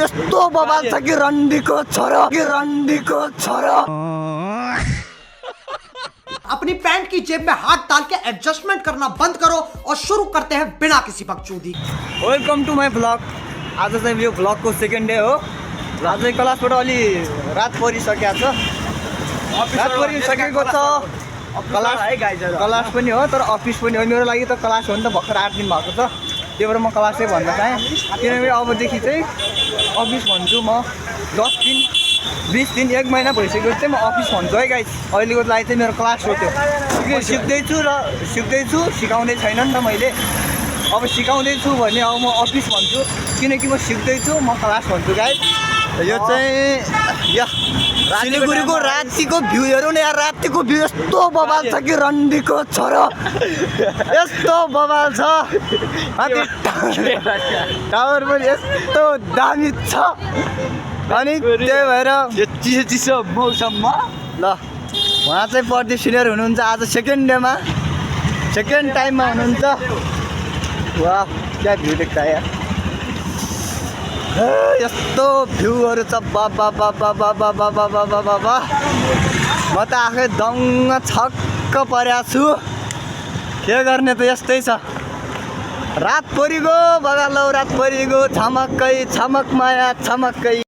यस्तो बवाल छ कि रन्डीको छोरा अपनी पैंट की जेब में हाथ डाल के एडजस्टमेंट करना बंद करो और शुरू करते हैं बिना किसी बकचोदी। Welcome to my vlog. आज चाहिँ यो भ्लगको सेकेन्ड डे हो। आज चाहिँ क्लासबाट अलि रात परिसकेको छ, क्लास पनि हो तर अफिस पनि हो। मेरो लागि त क्लास हो नि त, भर्खर 8 दिन भएको छ, त्यही भएर म क्लासै भन्न चाहेँ। किनभने अबदेखि चाहिँ अफिस भन्छु म। 10 दिन 20 दिन 1 महिना भइसक्यो चाहिँ म अफिस भन्छु है गाइस। अहिलेको लागि चाहिँ मेरो क्लास हो त्यो। सिक्दैछु सिकाउँदै छैन नि त मैले। अब सिकाउँदैछु भने अब म अफिस भन्छु, किनकि म सिक्दैछु, म क्लास भन्छु गाइस। यो चाहिँ सिलगढीको रातिको भ्यू हेरौँ न यार। रातिको भ्यू यस्तो बवाल छ कि रन्डीको छोरा, यस्तो बवाल छ। टावर पनि यस्तो दामी छ अनि त्यही भएर चिसो मौसममा ल उहाँ चाहिँ प्रदीप सिनियर हुनुहुन्छ। आज सेकेन्ड डेमा सेकेन्ड टाइममा हुनुहुन्छ। वाह क्या भ्यू देख्दा यार, यस्तो भ्यूहरू छ। बाबा म त आफै दङ्ग छक्क परेको छु। के गर्ने त यस्तै छ। रात परिगयो बगालौ, रात परिगयो छमक्कै छमक माया छमक्कै।